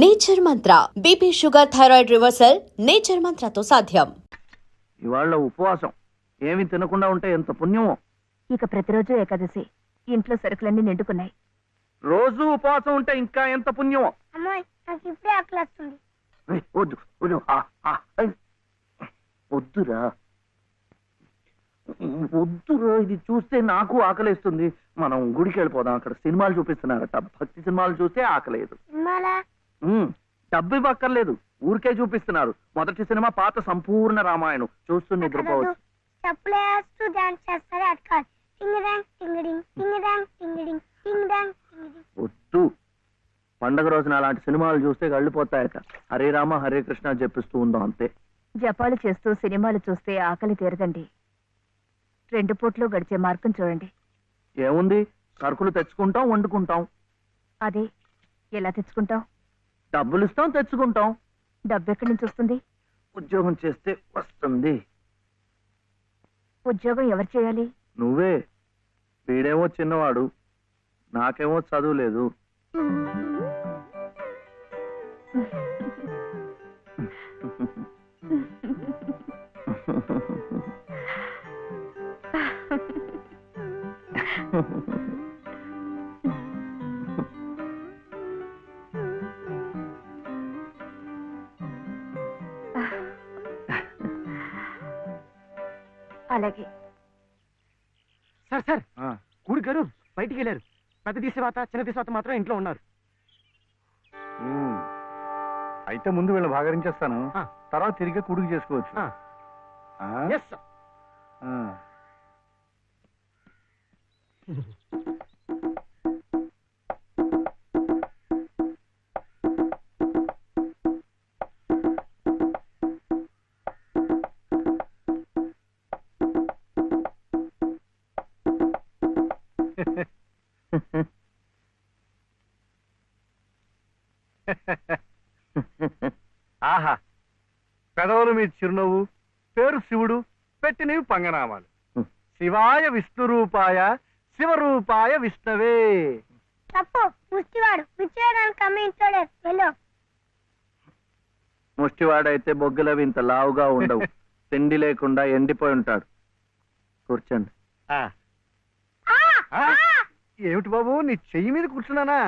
Nature Mantra BP sugar thyroid reversal nature మంత్రతో సాధ్యం. ఇవాళ ఉపవాసం ఏమి తినకుండా ఉంటే ఎంత పుణ్యమో. ఇక ప్రతిరోజు ఏకాదశి. ఇంట్లో సరుకులన్నీ నిండుకున్నాయి. రోజు ఉపవాసం ఉంటే ఇంకా ఎంత పుణ్యమో. అమ్మాయి నాకు ఇప్పుడే ఆకలి వస్తుంది. వద్దు వద్దు వద్దురా వద్దురా, ఇది చూస్తే నాకు ఆకలేస్తుంది. మనం గుడికి వెళ్ళిపోదాం, అక్కడ సినిమాలు చూపిస్తున్నారట. భక్తి సినిమాలు చూస్తే ఆకలేదు. సినిమాలా? డబ్బు ఇవ్వక్కర్లేదు, ఊరికే చూపిస్తున్నారు. మొదటి సినిమా పాత సంపూర్ణ రామాయణం చూస్తూ నిద్రపోవచ్చు. చెప్పులు వేస్తూ డాన్స్ చేస్తారు అట్కాలి. టింగ్ డాంగ్ టింగిడింగ్ టింగ్ డాంగ్ టింగిడింగ్ టింగ్ డాంగ్ టింగిడింగ్. వద్దు, పండగ రోజున అలాంటి సినిమాలు చూస్తే గళ్ళిపోతాయట. హరే రామ హరే కృష్ణ చెప్పిస్తూ ఉందాం అంతే. జపాలు చేస్తూ సినిమాలు చూస్తే ఆకలి తీరదండి. 2 పూట్లు గడిచే మార్గం చూడండి. ఏముంది, సరుకులు తెచ్చుకుంటాం, వండుకుంటాం. అదే ఎలా తెచ్చుకుంటాం? డబ్బులు ఇస్తాం, తెచ్చుకుంటాం. డబ్బు ఎక్కడి నుంచి వస్తుంది? ఉద్యోగం చేస్తే వస్తుంది. ఉద్యోగం ఎవరు చేయాలి? నువ్వే. వీడేమో చిన్నవాడు, నాకేమో చదువు లేదు. అలాగే. సార్ సార్, కూడి గారు బయటికి వెళ్ళారు. పెద్ద తీసేవాత చిన్న తీసేవాత మాత్రం ఇంట్లో ఉన్నారు. అయితే ముందు వీళ్ళు భాగరించేస్తాను, ఆ. తర్వాత తిరిగి కుడుకు చేసుకోవచ్చు. Yes sir. ఆహా, పెదవులు మీ చిరునవ్వు, పేరు శివుడు, పెట్టినవి పంగనామాలు. శివాయ విష్ణురూపాయ శివరూపాయ విష్ణవే. తప్పు, ముష్టివాడు పిచ్చేయడానికి అమ్మ ఇంట్లోడే వెళ్ళు. ముష్టివాడైతే బొగ్గులవి ఇంత లావుగా ఉండవు. తిండి లేకుండా ఎండిపోయి ఉంటాడు. కూర్చోండి. ఏమిటి బాబు, నీ చెయ్యి మీద కూర్చున్నానా?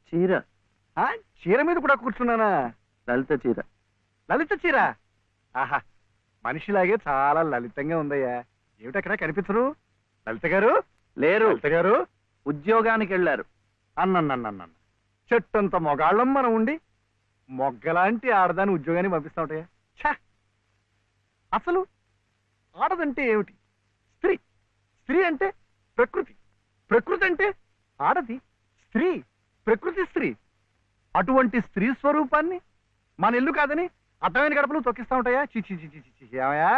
చీర. చీర మీద కూడా కూర్చున్నానా? లలిత చీర. లలిత చీర? ఆహా, మనిషిలాగే చాలా లలితంగా ఉందయ్యా. ఏమిటక్కడ కనిపించరు? లలిత గారు లేరు. లలిత గారు ఉద్యోగానికి వెళ్ళారు. అన్నన్నన్నన్న చెట్టంత మొగాళ్ళం మనం ఉండి మొగ్గలాంటి ఆడదాన్ని ఉద్యోగాన్ని పంపిస్తా ఉంటాయా? ఛా! అసలు ఆడదంటే ఏమిటి? స్త్రీ. స్త్రీ అంటే ప్రకృతి. ప్రకృతి అంటే ఆడది. స్త్రీ, ప్రకృతి స్త్రీ. అటువంటి స్త్రీ స్వరూపాన్ని మన ఇల్లు కాదని అర్థమైన గడపలు తొక్కిస్తా ఉంటాయా? చిచి చిచి చిచి. ఏమయ్యా,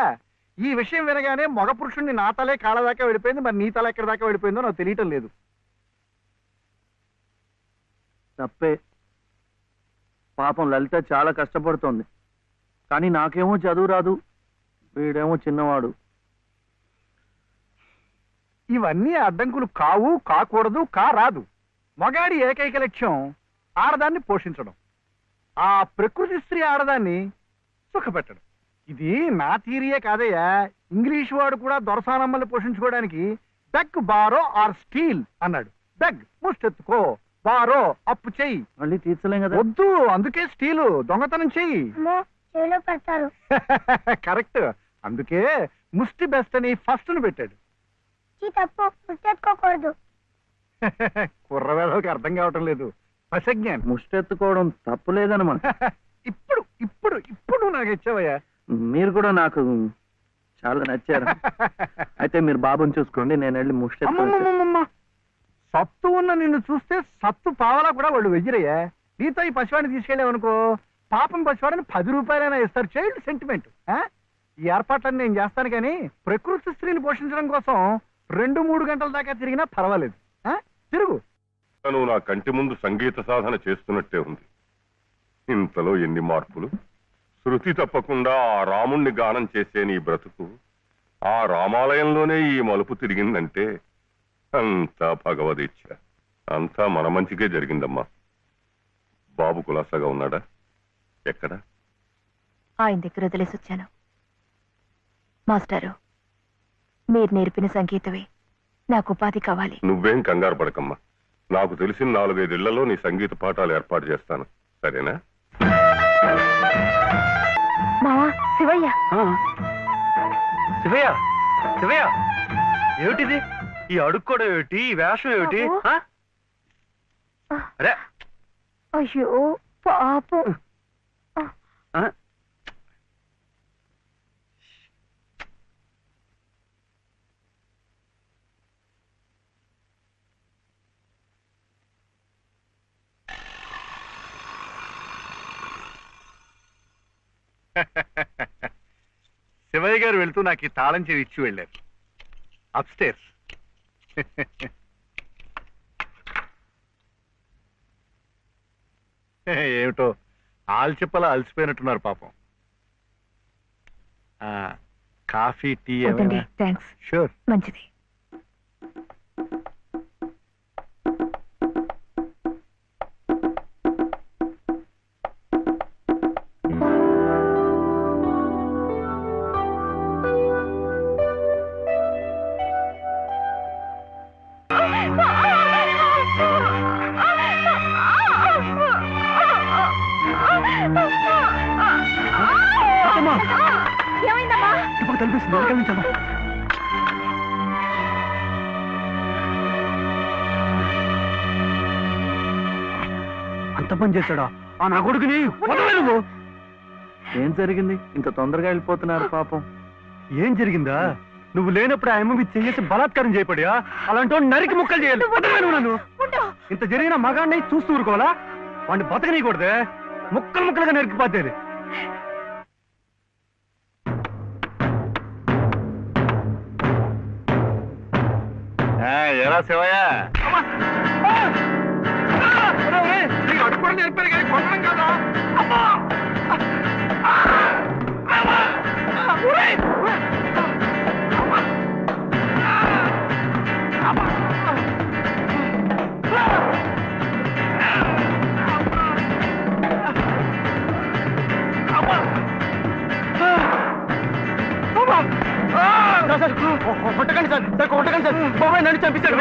ఈ విషయం వినగానే మగ పురుషుణ్ణి నా తలే కాళ్ళ దాకా వెళ్ళిపోయింది, మరి నీ తల ఎక్కడి దాకా వెళ్ళిపోయిందో నాకు తెలియటం లేదు. తప్పే. పాపం లలిత చాలా కష్టపడుతోంది. కానీ నాకేమో చదువు రాదు, వీడేమో చిన్నవాడు. ఇవన్నీ అడ్డంకులు కావు, కాకూడదు, రాదు. మగాడి ఏకైక లక్ష్యం ఆడదాన్ని పోషించడం, ఆ ప్రకృతి స్త్రీ ఆడదాన్ని సుఖపెట్టడం. ఇది నా థియరీయే కాదయ్యా. ఇంగ్లీష్ వాడు కూడా దొరసానమ్మల్ని పోషించుకోవడానికి బెగ్ బారో ఆర్ స్టీల్ అన్నాడు. బెగ్ ముష్టెత్తుకో, బారో అప్పు చెయ్యి. మళ్ళీ తీర్చలేం కదా. వద్దు, అందుకే స్టీలు దొంగతనం చెయ్యి. అమ్మో, చెవిలో పెడతారు. కరెక్ట్, అందుకే ముష్టి బెస్ట్ అని ఫస్ట్ ను పెట్టాడు. తప్పు, ముష్టెత్తుకోకూడదు. కుర్రవేళకి అర్థం కావటం లేదు. పసజ్ఞానం. ముష్టెత్తుకోవడం తప్పులేదనమాట. ఇప్పుడు ఇప్పుడు ఇప్పుడు నాకు ఇచ్చావయ్యా. మీరు కూడా నాకు చాలా నచ్చారు. అయితే మీరు బాబుని చూసుకోండి, నేను వెళ్ళి ముష్టెత్తు. అమ్మమ్మమ్మమ్మ, సత్తు ఉన్న నిన్ను చూస్తే సత్తు పావలా కూడా వాళ్ళు వెయ్యరయ్యా. నీతో ఈ పసివాడిని తీసుకెళ్ళావనుకో, పాపం పసివాడిని 10 రూపాయలైనా ఇస్తారు. Child sentiment. ఈ ఏర్పాట్లన్నీ నేను చేస్తాను, కానీ ప్రకృతి స్త్రీని పోషించడం కోసం 2-3 గంటల దాకా తిరిగినా పర్వాలేదు. తిరుగు. నువ్వు నా కంటి ముందు సంగీత సాధన చేస్తున్నట్టే ఉంది. ఇంతలో ఎన్ని మార్పులు! శృతి తప్పకుండా ఆ రాముణ్ణి గానం చేసే నీ బ్రతుకు ఆ రామాలయంలోనే ఈ మలుపు తిరిగిందంటే అంతా భగవదీచ్ఛ. అంతా మన మంచికే జరిగిందమ్మా. బాబు కులాసాగా ఉన్నాడా? ఎక్కడ? ఆయన దగ్గర వదిలేసి వచ్చాను. మాస్టారు, మీరు నేర్పిన సంగీతమే నాకు ఉపాధి కావాలి. నువ్వేం కంగారు పడకమ్మా. నాకు తెలిసిన 4-5 ఇళ్లలో నీ సంగీత పాఠాలు ఏర్పాటు చేస్తాను, సరేనా? మావా, శివయ్య. శివయ్య, శివయ్య, ఏమిటిది? ఈ అడుక్కోవడం ఏమిటి? ఈ వేషం ఏమిటి? బాబు. అరే, అయ్యో పాపం. శివయ్య గారు వెళ్తూ నాకు ఈ తాళం చెవి ఇచ్చి వెళ్ళారు. అప్స్టేర్స్. ఏమిటో ఆల్చిప్పలా అలసిపోయినట్టున్నారు పాపం. Coffee, tea? వద్దండి, థ్యాంక్స్. షూర్. మంచిది. ఏమైందమ్మా? అంత పని చేశాడా ఆ నా కొడుకుని? వదలలేదు. ఏం జరిగింది? ఇంత తొందరగా వెళ్ళిపోతున్నారు పాపం. ఏం జరిగిందా? నువ్వు లేనప్పుడు ఆ అమ్మ చేసి బలాత్కారం చేయబడియా? అలాంటి నరికి ముక్కలు చేయాలి. వదలలేదు నన్ను. ఇంత జరిగిన మగాన్ని చూస్తూ ఊరుకోవాలా? వాడిని బతకనీయకూడదే. ముక్కలు ముక్కలుగా నరికిపోతేది. ఎలా శివయ్య? అడుగుకోవడం నేర్పారు కానీ కొట్టడం కదా. కొట్టకండి సార్, కొట్టకండి సార్. బాబాయ్ నన్ను చంపించాడు.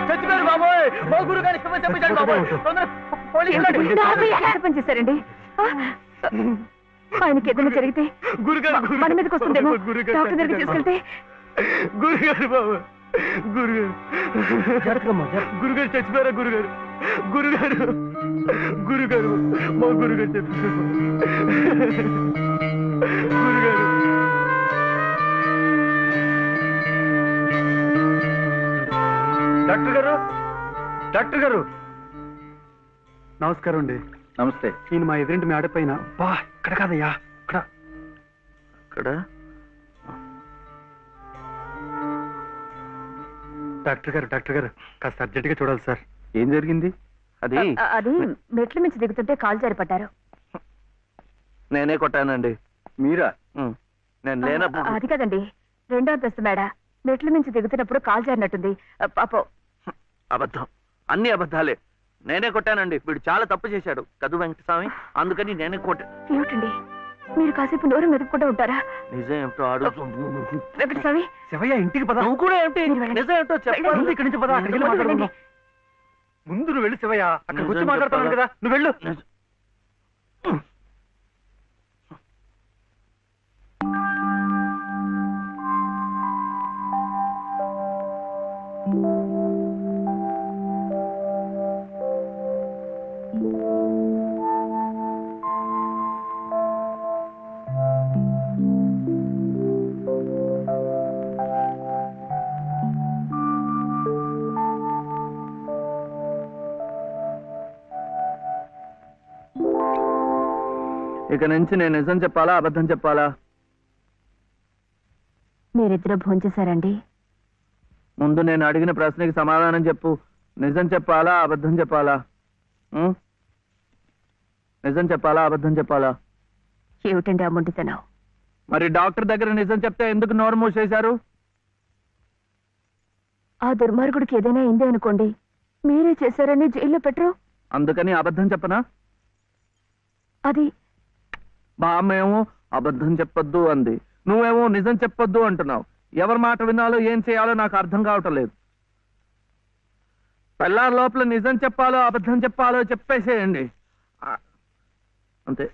చచ్చిపోయారు బాబోయ్. మా గురు గారి చంపించాడు బాబోయ్. పని చేశారండి. ఆయనకి ఏదైనా జరిగితే మన మీదకి వస్తుందేమో. డాక్టర్ దగ్గరికి తీసుకెళ్తే. గురుగారు బాబు, గురుగారు, గురుగారు చచ్చిపోయారా? గురుగారు, గురుగారు, గురుగారు, మా గురుగారు చచ్చిపోయారు. గురుగారు. డాక్టర్ గారు, డాక్టర్ గారు, నమస్కారం అండి. నమస్తే. ఈయన మా ఎదురింటి మేడ పైన. బా, ఇక్కడ కాదయ్యా, ఇక్కడ. ఇక్కడ డాక్టర్ గారు, డాక్టర్ గారు, కాస్త అర్జెంటుగా చూడాలి సార్. ఏం జరిగింది? అది అది మెట్ల మించి దిగుతుంటే కాలు జారిపడ్డారు. నేనే కొట్టానండి. మీరా? నేను లేనప్పుడు. అది కదండి, 2వ అంతస్తు మేడ. మెట్ల మించి దిగుతున్నప్పుడు కాలు జారినట్టుంది. పాపం. అబద్ధం, అన్ని అబద్ధాలే. నేనే కొట్టానండి. వీడు చాలా తప్పు చేశాడు కదు వెంకటస్వామి, అందుకని నేనే కొట్టా. ఏమిటండి, మీరు కాసేపు నోరు మెదుపుకుంటూ ఉంటారా? నిజం ఏమిటో అడుగు. వెంకటస్వామి, శివయ్య ఇంటికి పద. నువ్వు కూడా ఏమిటి? మీరు వెళ్ళండి. నిజం ఏమిటో చెప్పాలి. ముందు ఇక్కడి నుంచి పద, అక్కడికి వెళ్ళి మాట్లాడుకుందాం. ముందు నువ్వు వెళ్ళు శివయ్య, అక్కడికి వచ్చి నిజం మాట్లాడుతున్నాను చెప్పాలా? కదా, నువ్వు వెళ్ళు. ఇక నుంచి నేను నిజం చెప్పాలా అబద్ధం చెప్పాలా? మీరిద్దరూ భోంచేశారండి? ముందు నేను అడిగిన ప్రశ్నకి సమాధానం చెప్పు. నిజం చెప్పాలా అబద్ధం చెప్పాలా? ఉం? నిజం చెప్పాలా అబద్ధం చెప్పాలా? ఏమిటండి ఆ మొండితనం? మరి డాక్టర్ దగ్గర నిజం చెప్తే ఎందుకు నోరు మూసేశారు? ఆ దుర్మార్గుడికి ఏదైనా అయిందే అనుకోండి, మీరే చేశారని జైల్లో పెట్టరు. అందుకని అబద్ధం చెప్పనా? అది బామ్మేమో అబద్ధం చెప్పొద్దు అంది, నువ్వేమో నిజం చెప్పొద్దు అంటున్నావు. ఎవరి మాట వినాలో ఏం చేయాలో నాకు అర్థం కావటం లేదు. పెళ్ళారి లోపల నిజం చెప్పాలో అబద్ధం చెప్పాలో చెప్పేసేయండి, అంతే.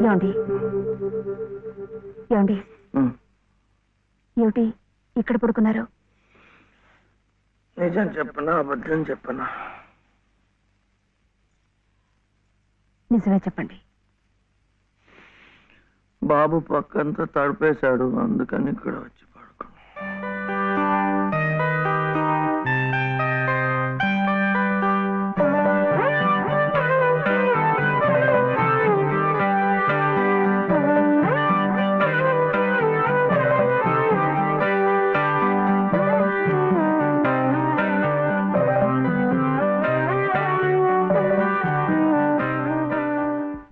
ఏమండి ఏమండి ఏమిటి ఇక్కడ పడుకున్నారు? నిజం చెప్పనా అబద్ధం చెప్పనా? నిజమే చెప్పండి. బాబు పక్కంతా తడిపేశాడు, అందుకని ఇక్కడ వచ్చి పడుకున్నా.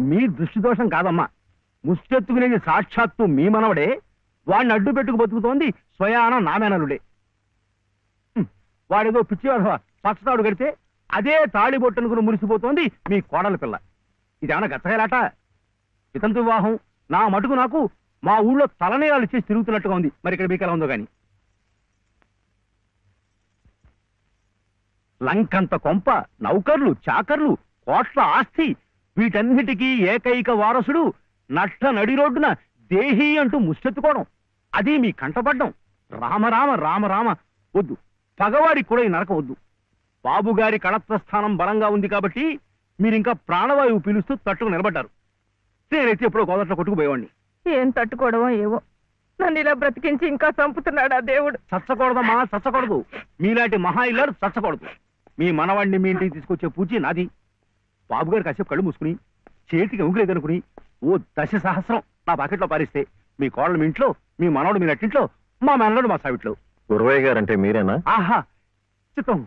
మీ దృష్టి దోషం కాదమ్మా, ముష్టెత్తుకునేది సాక్షాత్తు మీ మనవడే. వాడిని అడ్డు పెట్టుకు బతుకుతోంది స్వయాన నామేనలుడే. వాడేదో పిచ్చి పచ్చతాడు కడితే అదే తాళి బొట్టనుకుని మురిసిపోతోంది మీ కోడల పిల్ల. ఇదేమన్నా గచ్చగలాట? వితంతు వివాహం నా మటుకు నాకు మా ఊళ్ళో తలనేరాలు చేసి తిరుగుతున్నట్టుగా ఉంది. మరి ఇక్కడ మీకు ఎలా ఉందో గాని. లంకంత కొంప, నౌకర్లు, చాకర్లు, కోట్ల ఆస్తి, వీటన్నిటికీ ఏకైక వారసుడు నట్ట నడి రోడ్డున దేహి అంటూ ముష్టెత్తుకోవడం, అది మీ కంటపడ్డం. రామరామ రామరామ వద్దు. పగవాడికి కూడా ఈ నరకం వద్దు. బాబుగారి కళత్రస్థానం బలంగా ఉంది కాబట్టి మీరింకా ప్రాణవాయువు పీలుస్తూ తట్టుకు నిలబడ్డారు. నేనైతే ఎప్పుడో గోదట్లో కొట్టుకుపోయేవాడిని. ఏం తట్టుకోవడమో ఏవో, నన్ను ఇలా బ్రతికించి ఇంకా చంపుతున్నాడా దేవుడు. చచ్చకూడదమ్మా, చచ్చకూడదు. మీలాంటి మహా ఇల్లారు చచ్చకూడదు. మీ మనవాడిని మీ ఇంటికి తీసుకొచ్చే పూచి నాది. బాబుగారు కాసేపు కళ్ళు మూసుకుని చేతికి ఉంగులేదనుకుని ఓ 10 సహస్రం నా పాకెట్లో పారిస్తే మీ కోడలు మీ ఇంట్లో, మీ మనవడు మీ నట్టింట్లో, మా మనవడు మా సావిట్లో. గురవయ్య గారంటే మీరేనా? ఆహా చిత్తం.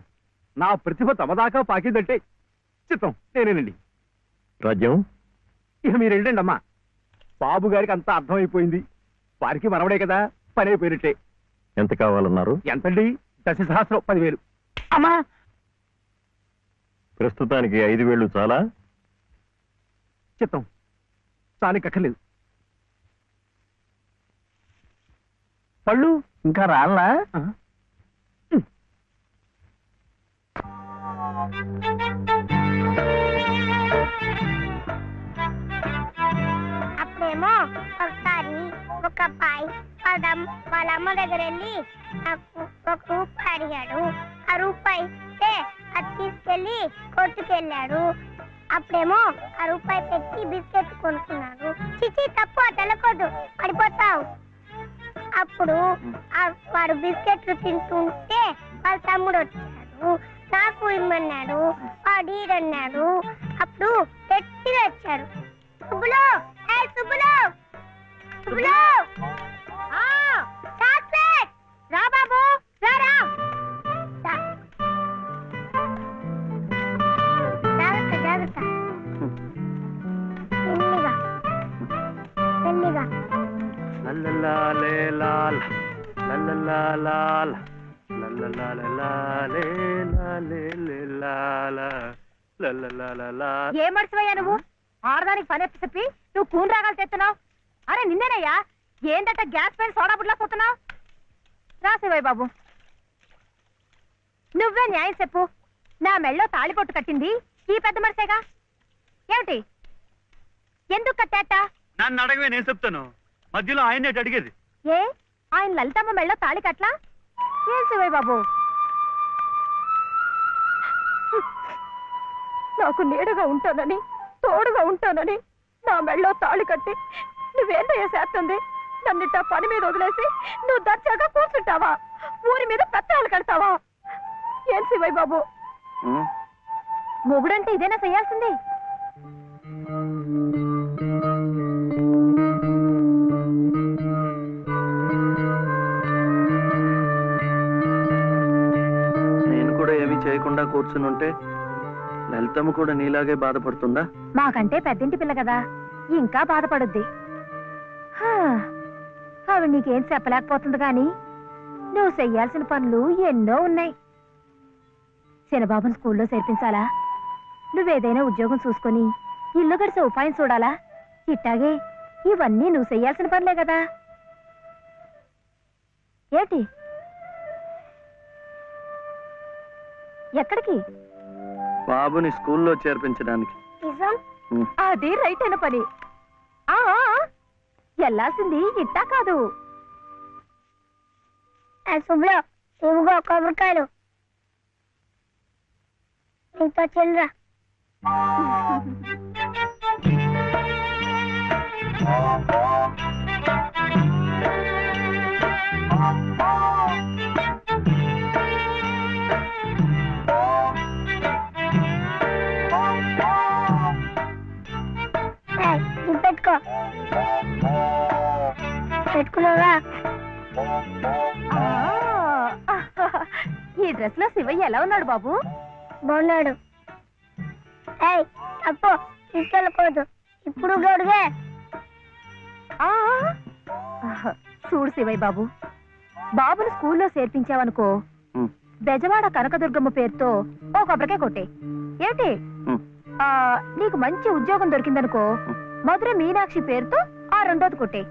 నా ప్రతిభ తమదాకా పాకిందంటే చిత్తం నేనేనండి. రాజ్యం ఇక మీరు వెళ్ళండి అమ్మా. బాబు గారికి అంతా అర్థమైపోయింది. వారికి మనవడే కదా, పని అయిపోయినట్టే. ఎంత కావాలన్నారు? ఎంతండి? 10 సహస్రం, 10,000. అమ్మా ప్రస్తుతానికి 5,000 చాలా? చిత్తం చాలికక్కర్లేదు. పళ్ళు ఇంకా రాళ్ళా? అప్పుడేమో ఒకసారి ఒక అబ్బాయి వాళ్ళ అమ్మ దగ్గర వెళ్ళి నాకు 1 రూపాయి అడిగాడు. ఆ రూపాయి ఇస్తే అది తీసుకెళ్లి కొట్టుకెళ్ళాడు. అప్పుడేమో ఆ రూపాయి పెట్టి బిస్కెట్ కొనుక్కున్నాడు. చిచి తప్పు, తెలకొద్దు, పడిపోతావు. అప్పుడు వాడు బిస్కెట్లు తింటుంటే వాళ్ళ తమ్ముడు వచ్చాడు, నాకు ఇమ్మన్నాడు. వాడు ఈడన్నాడు. అప్పుడు గట్టిగా వచ్చాడు, సుబ్బులు, సుబ్బులు, సుబ్బులు, చాక్లెట్ రాబా. ఏం మర్చిపోయా నువ్వు? ఆడదానికి పని చెప్పి నువ్వు కూని రాగాలు తెస్తున్నావు. అరే నిన్నేనయ్యా, ఏంటంటే గ్యాస్ పైన సోడా బుడ్లా పోతున్నావు? రాసేవాయి బాబు, నువ్వే న్యాయం చెప్పు. నా మెళ్ళో తాళిపొట్టు కట్టింది ఈ పెద్ద మనిషేగా. ఏమిటి, ఎందుకు కట్టాట? నన్ను అడగవే, నేను చెప్తాను. మధ్యలో ఆయన అడిగేది. ఏ, ఆయన లలితమ్మ మెళ్ళో తాళి కట్లా? ఏం శివయ్య బాబు, నాకు నీడగా ఉంటానని, తోడుగా ఉంటానని నా మెళ్ళో తాళి కట్టి నువ్వేందయ్యా చేస్తుంది? నన్నిట్ట పని మీద వదిలేసి నువ్వు దర్జాగా కూర్చుంటావా? ఊరి మీద పెత్తనాలు కడతావా? ఏం శివయ్య బాబు, మొగుడంటే ఇదేనా చెయ్యాల్సింది? నేను కూడా ఏమీ చేయకుండా కూర్చుని ఉంటే లలితమ్మ కూడా నీలాగే బాధపడుతుందా? మాకంటే పెద్దింటి పిల్ల కదా, ఇంకా బాధపడుద్ది. ఆవిడ నీకేం చెప్పలేకపోతుంది గాని నువ్వు చెయ్యాల్సిన పనులు ఎన్నో ఉన్నాయి. చిన్నబాబుని స్కూల్లో చేర్పించాలా? నువ్వేదైనా ఉద్యోగం చూసుకొని ఇల్లు గడిసే ఉపాయం చూడాలా? ఇట్టాగే ఇవన్నీ నువ్వు చెయ్యాల్సిన పనులే కదా. ఏంటి, ఎక్కడికి? బాబుని స్కూల్లో చేర్పించడానికి. నిజం? అది రైట్ అయిన పని. వెళ్ళాల్సింది ఇట్టా కాదు. శుభ్ర, ఇవిగో కొబ్బరికాయలు, నీతో చిల్లరా. ఇది పెట్టుకో. పెట్టుకున్నావా? ఈ డ్రెస్ లో శివయ్య ఎలా ఉన్నాడు బాబు? బాగున్నాడు. తప్పు, తీసుకెళ్ళకూడదు. ఇప్పుడు గడుగే. చూడు శివయ్య బాబు, బాబుని స్కూల్లో చేర్పించావనుకో, బెజవాడ కనకదుర్గమ్మ పేరుతో ఓ కొబ్బరికాయ కొట్టే. ఏంటి, నీకు మంచి ఉద్యోగం దొరికిందనుకో, మధుర మీనాక్షి పేరుతో ఆ రెండోది కొట్టే.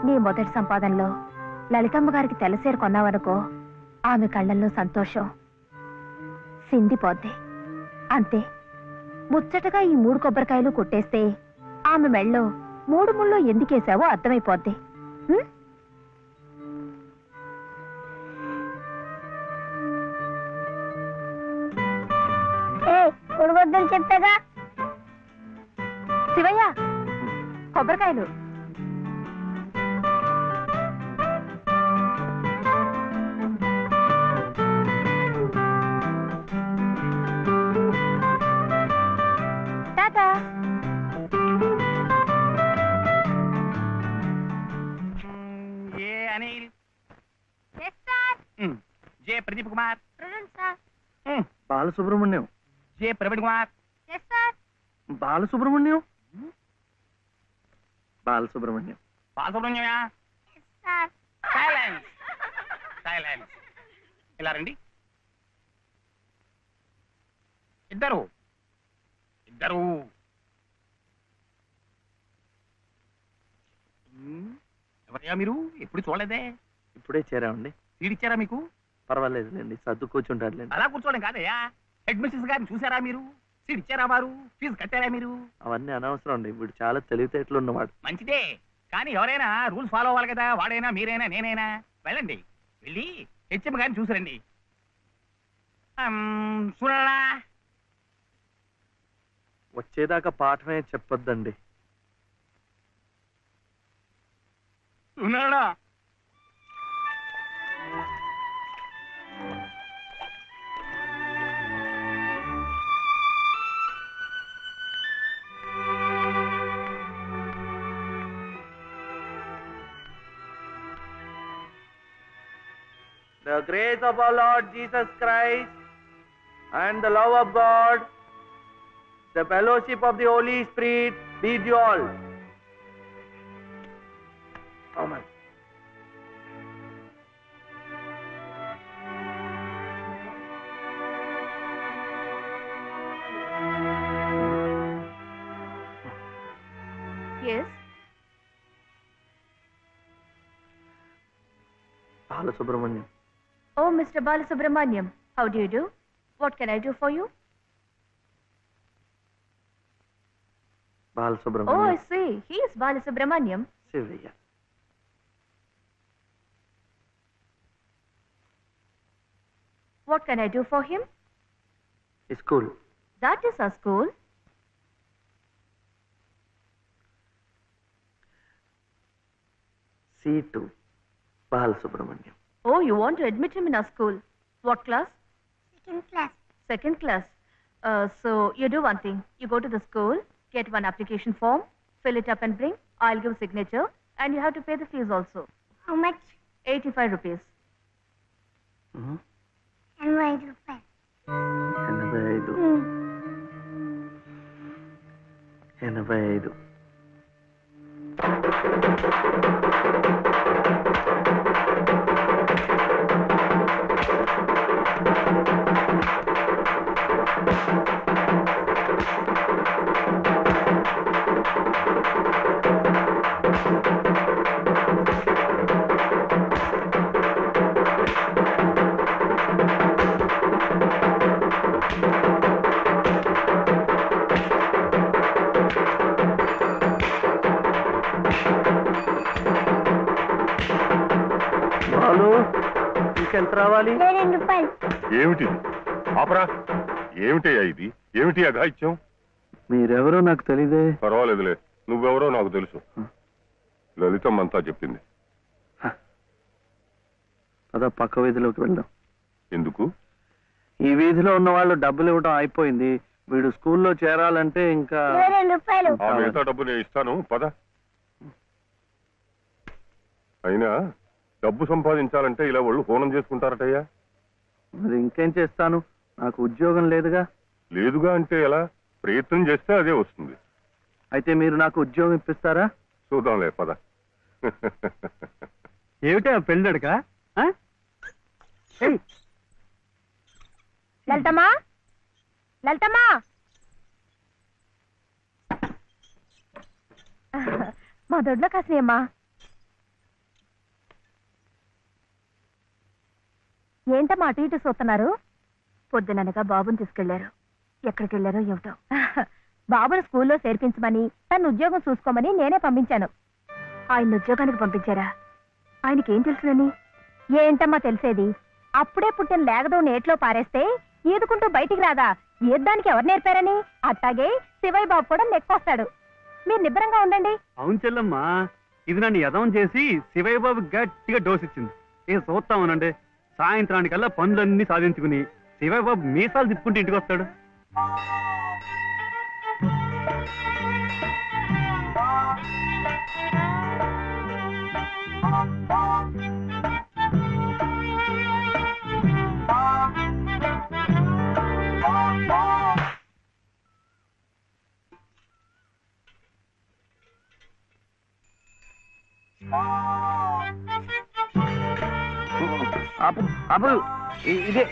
నీ మొదటి సంపాదనలో లలితమ్మ గారికి తెల్లసేరు కొన్నావనుకో, ఆమె కళ్ళల్లో సంతోషం సిందిపోద్ది. అంతే, ముచ్చటగా ఈ 3 కొబ్బరికాయలు కొట్టేస్తే ఆమె మెళ్ళో 3 ముళ్ళు ఎందుకేసావో అర్థమైపోద్ది. కొడుకొద్దని చెప్పాగా. శివయ్య, కొబ్బరికాయలు. టాటా. A Anil, J Pradeep Kumar, Balasubrahmanyam. J Praveen Kumar, Balasubrahmanyam. Balasubrahmanyam. బాలసుబ్రహ్మణ్యమా? Silence, silence. ఇలా రండి. ఇద్దరు ఇద్దరు. ఎవరయ్యా మీరు? ఎప్పుడు చూడలేదే. ఇప్పుడే చేరామండి. సీడిచ్చారా మీకు? పర్వాలేదులేండి, సర్దు కూర్చుంటారులేండి. అలా కూర్చోవడం కాదయ్యా. హెడ్ మిస్సెస్ గారిని చూసారా మీరు? సీట్ ఇచ్చారా వారు? ఫీజు కట్టారా మీరు? అవన్నీ అనవసరం అండి, వీడు చాలా తెలివితేటలు ఉన్నవాడు. మంచిదే, కానీ ఎవరైనా రూల్స్ ఫాలో అవ్వాలి కదా. వాడైనా మీరైనా నేనైనా. వెళ్ళండి, వెళ్ళి హెచ్ఎం గారిని చూసిరండి. చూడాలా? వచ్చేదాకా పాఠమే చెప్పొద్దండి. ఉన్నాడా? The grace of our Lord Jesus Christ and the love of God, the fellowship of the Holy Spirit be with you all. Amen. Balasubrahmanyam. Oh, Mr. Balasubramaniam, how do you do? What can I do for you? Oh, Balasubrahmanyam. I see. He is Balasubramaniam. Shivayya. What can I do for him? School. That is our school. C2 Balasubrahmanyam. Oh, you want to admit him in our school. What class? Second class. Second class. So you do one thing. You go to the school, get one application form, fill it up and bring. I'll give signature and you have to pay the fees also. How much? 85 rupees. ఉహు. 85 రూపాయలు. 85. 85. బాలు, ఇంకెంత రావాలి? 2 రూపాయలు. ఏమిటిది? ఆపరా. ఏమిటయ్యా ఇది? ఏమిటి అఘాయిత్యం? మీరెవరో నాకు తెలీదే. పర్వాలేదులే, నువ్వెవరో నాకు తెలుసు. లలితమ్మంతా చెప్పింది. అదా పక్క వీధిలోకి వెళ్దాం. ఎందుకు? ఈ వీధిలో ఉన్న వాళ్ళు డబ్బులు ఇవ్వడం అయిపోయింది. వీడు స్కూల్లో చేరాలంటే ఇంకా 2 రూపాయలు. ఆ మిగతా డబ్బు నేను ఇస్తాను, పద. అయినా డబ్బు సంపాదించాలంటే ఇలా వాళ్ళు హోనం చేసుకుంటారటయ్యా. మరి ఇంకేం చేస్తాను, నాకు ఉద్యోగం లేదుగా. లేదుగా అంటే ఎలా? ప్రయత్నం చేస్తే అదే వస్తుంది. అయితే మీరు నాకు ఉద్యోగం ఇప్పిస్తారా? చూద్దాంలే, పద. ఏమిటా పెళ్ళడుక? లలితమ్మా, లలితమ్మా. మా దొడ్లో కాసినమ్మా. ఏంటమ్మా అటు ఇటు చూస్తున్నారు? పొద్దుననగా బాబుని తీసుకెళ్లారు. ఎక్కడికి వెళ్ళారో ఏమిటో. బాబుని స్కూల్లో చేర్పించమని, తను ఉద్యోగం చూసుకోమని నేనే పంపించాను. ఆయన ఉద్యోగానికి పంపించారా? ఆయనకేం తెలుసునని? ఏంటమ్మా తెలిసేది? అప్పుడే పుట్టిన లేగదో నేట్లో పారేస్తే ఈదుకుంటూ బయటికి రాదా? ఈద్దానికి ఎవరు నేర్పారని? అట్టాగే శివయ్య బాబు కూడా నెక్కొస్తాడు. మీరు నిబ్బరంగా ఉండండి. అవును చెల్లమ్మా, ఇది నన్ను యదవం చేసి శివయ్య బాబు గట్టిగా డోస్ ఇచ్చింది. ఇక చూస్తామనండి, సాయంత్రానికల్లా పనులన్నీ సాధించుకుని శివయ్య బాబు మీసాలు తిప్పుకుంటూ ఇంటికి వస్తాడు. ఆపు, ఆపు. ఇదే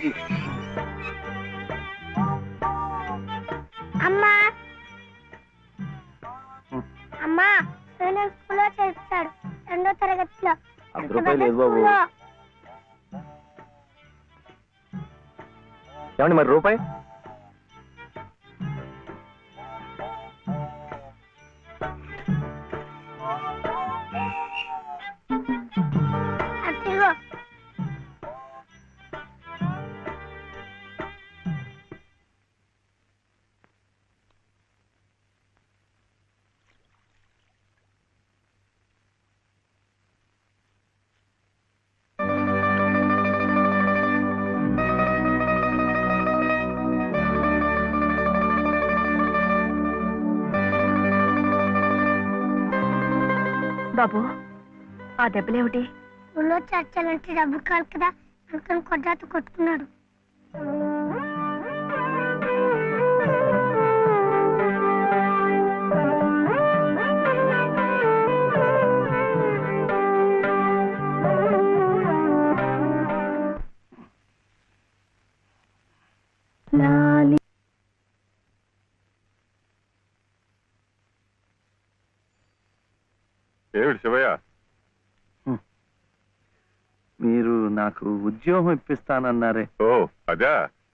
అమ్మా, అమ్మా, నేను స్కూల్లో చేర్చాడు 2వ తరగతిలో. 10 రూపాయలు లేదు బాబు. స్కూల్లో. ఏమండి మరి రూపాయి? అదిగో. బాబు, ఆ దెబ్బలేమిటి? స్కూల్లో చర్చాలంటే డబ్బు కాదు కదా, అందుకని కొట్టాతో కొట్టుకున్నాడు. ఏమిటి శివయ్య? మీరు నాకు ఉద్యోగం ఇప్పిస్తానన్నారే. ఓ అదా,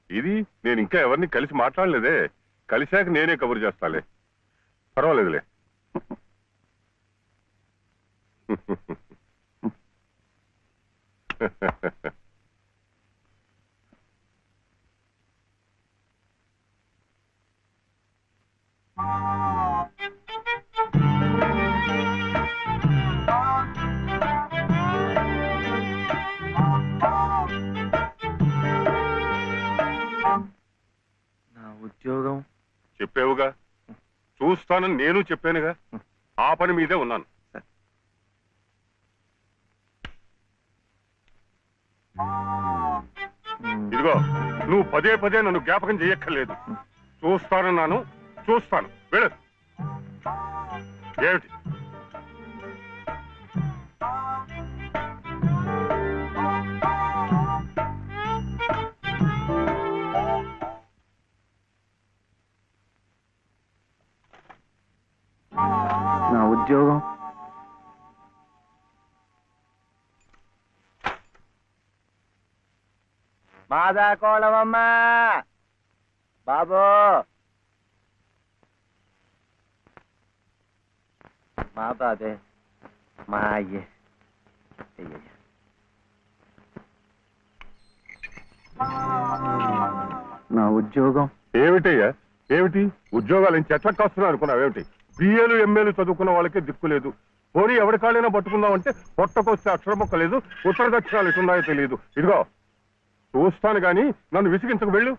ఇది నేను ఇంకా ఎవరిని కలిసి మాట్లాడలేదే. కలిశాక నేనే కబురు చేస్తాలే, పర్వాలేదులే. నా ఉద్యోగం చెప్పావుగా, చూస్తానని నేను చెప్పానుగా. ఆ పని మీదే ఉన్నాను. ఇదిగో, నువ్వు పదే పదే నన్ను జ్ఞాపకం చెయ్యక్కర్లేదు. చూస్తానన్నాను, చూస్తాను. వెళ్ళు. ఏమిటి? నా ఉద్యోగం మాదా కోళమమ్మా బాబు, మా బాబే, మా అయ్యే. నా ఉద్యోగం ఏమిటయ్యా, ఏమిటి ఉద్యోగాలు ఏం చెట్లకు కాస్తున్నావు అనుకున్నావు? ఏమిటి బిఏలు ఎంఏలు చదువుకున్న వాళ్ళకే దిక్కులేదు. పోనీ ఎవరి కాళ్ళైనా పట్టుకుందామంటే పొట్టకొస్తే అక్షర మొక్క లేదు, ఉత్తర దక్షిణాలు ఎటున్నాయో తెలియదు. ఇదిగో చూస్తాను గాని నన్ను విసిగించకు. వెళ్ళు.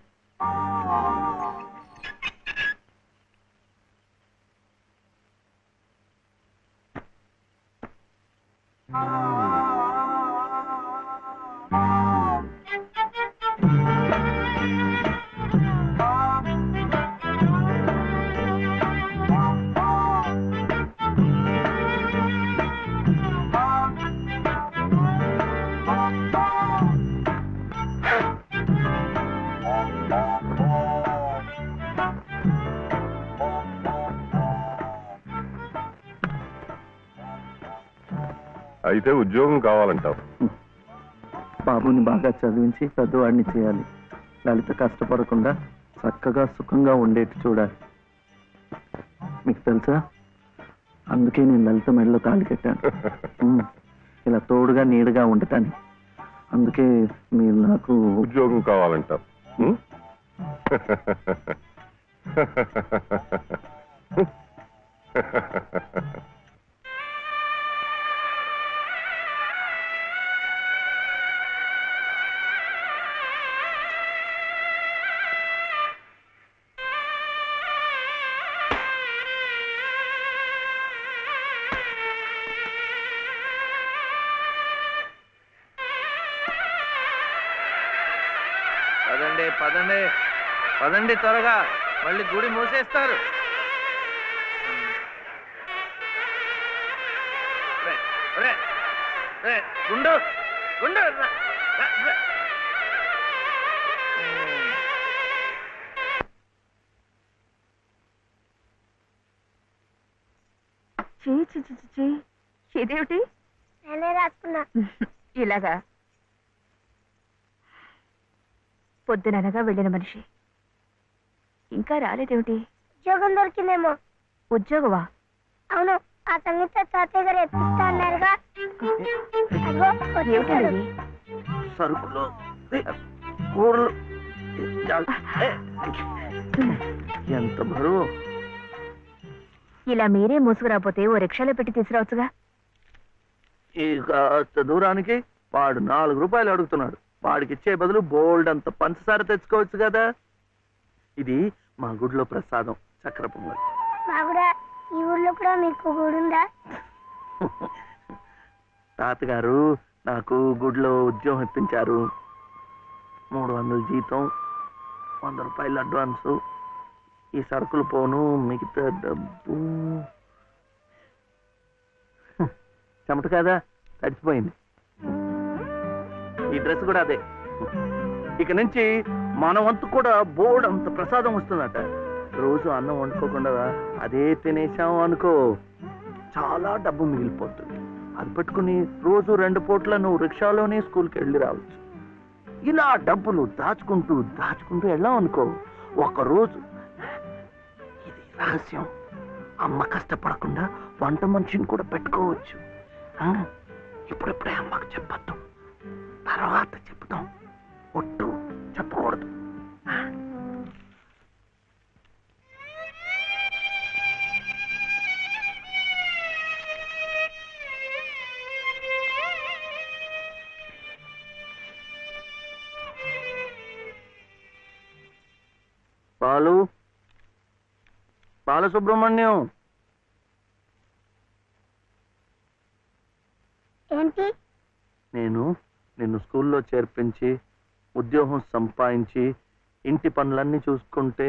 అయితే ఉద్యోగం కావాలంటావు. బాబుని బాగా చదివించి పెద్దవాడిని చేయాలి. లలిత కష్టపడకుండా చక్కగా సుఖంగా ఉండేట్టు చూడాలి. మీకు తెలుసా, అందుకే నేను లలిత మెడలో తాళి కట్టాను. ఇలా తోడుగా నీడగా ఉండటానికి. అందుకే మీరు నాకు ఉద్యోగం కావాలంటావు. ఉం? పదండి పదండి పదండి త్వరగా, మళ్ళీ గుడి మూసేస్తారు. గుండు గుండు ఇదేమిటి నేనే రాసుకున్నా. ఇలాగా పొద్దుననగా వెళ్ళిన మనిషి ఇంకా రాలేదేమిటి? ఉద్యోగం దొరికిందేమో. ఉద్యోగమా? అవును, ఆ సంగీత తాతయ్య గారు ఎప్పిస్తా అన్నారుగా. అగో వచ్చేసారు. ఏమిటది? సరుకులు, కూరలు, ఎంత బరువు. ఇలా మీరే మోసుకురాపోతే ఓ రిక్షాలో పెట్టి తీసుకురావచ్చుగా. ఈ కాస్త దూరానికి వాడు 4 రూపాయలు అడుగుతున్నాడు. వాడికి ఇచ్చే బదులు బోల్డ్ అంత పంచదార తెచ్చుకోవచ్చు కదా. ఇది మా గుడిలో ప్రసాదం, చక్కెర పొంగల్. మా కూడా ఈ ఊర్లో కూడా మీకు గుడి ఉందా? తాతగారు నాకు గుడిలో ఉద్యోగం ఇప్పించారు. 300 జీతం, 100 రూపాయలు అడ్వాన్సు, ఈ సరుకులు పోను, మిగతా డబ్బు చెమట కదా తడిచిపోయింది. ఈ డ్రెస్ కూడా అదే. ఇక నుంచి మన వంతు కూడా బోర్డు అంత ప్రసాదం వస్తుందట. రోజు అన్నం వండుకోకుండా అదే తినేసాం అనుకో, చాలా డబ్బు మిగిలిపోతుంది. అది పెట్టుకుని రోజు 2 పూట్ల నువ్వు రిక్షాలోనే స్కూల్కి వెళ్ళి రావచ్చు. ఇలా డబ్బులు దాచుకుంటూ దాచుకుంటూ వెళ్ళాం అనుకో, ఒకరోజు ఇది రహస్యం, అమ్మ కష్టపడకుండా వంట మనిషిని కూడా పెట్టుకోవచ్చు. ఇప్పుడిప్పుడే అమ్మకు చెప్పద్దు, తర్వాత చెప్తాం, ఒట్టు చెప్పకూడదు. బాలసుబ్రహ్మణ్యం, ఏంటి? నేను నిన్ను స్కూల్లో చేర్పించి ఉద్యోగం సంపాదించి ఇంటి పనులన్నీ చూసుకుంటే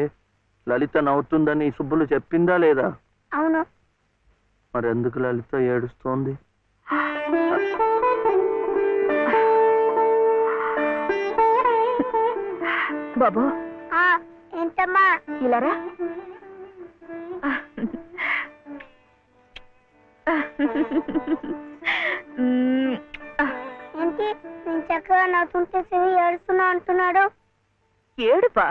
లలిత నవ్వుతుందని సుబ్బులు చెప్పిందా లేదా? అవును. మరి ఎందుకు లలిత ఏడుస్తోంది? బాబు ఏంటమ్మా? ఇలారా. ఏంటి నేను చక్కగా నవ్వుతుంటే శివి ఏడుస్తున్నా అంటున్నాడు? ఏడుపా?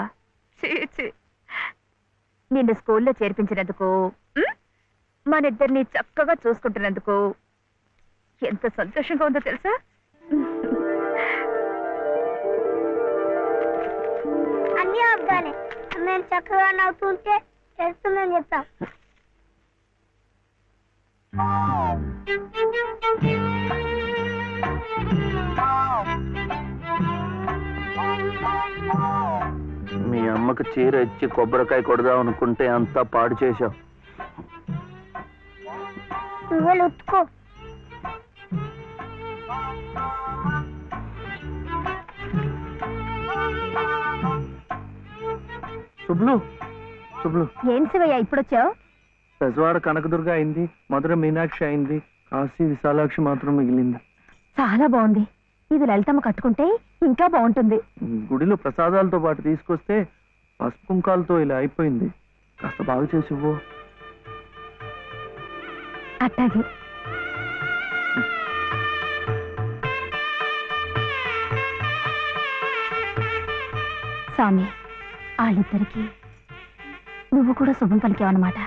నిన్ను స్కూల్లో చేర్పించినందుకు, మనిద్దరిని చక్కగా చూసుకుంటున్నందుకు ఎంత సంతోషంగా ఉందో తెలుసా? అన్నీ అబ్బాలే, మేము చక్కగా నవ్వుతుంటే ఏడుస్తుందని చెప్తాం. మీ అమ్మకు చీర ఇచ్చి కొబ్బరికాయ కొడదాం అనుకుంటే అంతా పాడు చేశావు. నువ్వే ఉతుకో. శుభ్లు, శుభ్లు, ఏం శివయ్య ఇప్పుడొచ్చావు? పెజవాడ కనకదుర్గ అయింది, మధుర మీనాక్షి అయింది, కాశీ విశాలాక్షి మాత్రం మిగిలింది. చాలా బాగుంది. ఇది లలితమ్మ కట్టుకుంటే ఇంకా బాగుంటుంది. గుడిలో ప్రసాదాలతో పాటు తీసుకొస్తే పసుపు కుంకాలతో ఇలా అయిపోయింది. కాస్త బాగు చేసి ఇవ్వు. అట్టాగే. స్వామి, వాళ్ళిద్దరికి నువ్వు కూడా శుభం పలికావన్నమాట.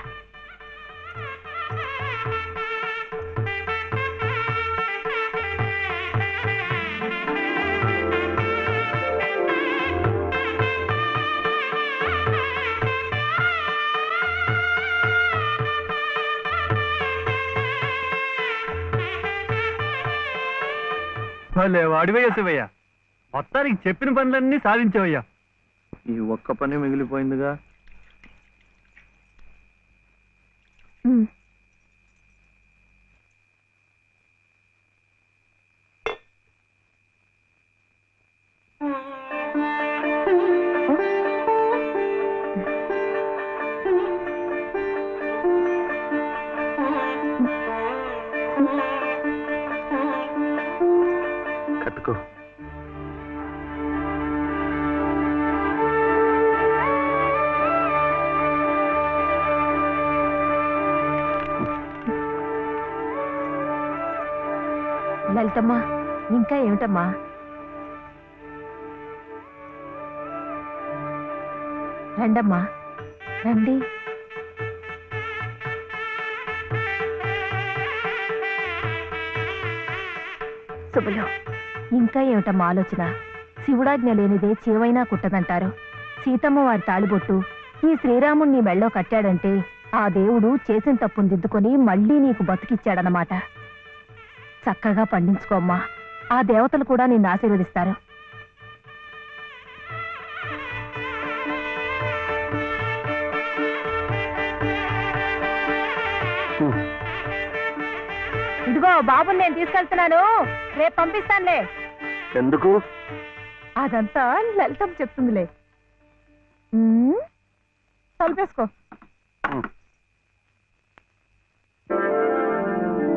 భలే వాడివయ్యా శివయ్య, మొత్తానికి చెప్పిన పనులన్నీ సాధించావయ్యా. ఈ ఒక్క పని మిగిలిపోయిందిగా. కట్టుకో. లలితమ్మా, ఇంకా ఏమిటమ్మా? రండమ్మా, రండి. శుభలో, ఇంకా ఏమిటమ్మా ఆలోచన? శివుడాజ్ఞ లేనిదే చీవైనా కుట్టదంటారు. సీతమ్మ వారి తాళిబొట్టు ఈ శ్రీరాముణ్ణి మెళ్ళో కట్టాడంటే ఆ దేవుడు చేసిన తప్పును దిద్దుకొని మళ్ళీ నీకు బతికిచ్చాడనమాట. చక్కగా పండించుకోమ్మా, ఆ దేవతలు కూడా నిన్ను ఆశీర్వదిస్తారు. ఇదిగో బాబుని నేను తీసుకెళ్తున్నాను, రేపు పంపిస్తానులే. ఎందుకు? అదంతా లలితం చెప్తుందిలే. తలుపేసుకో.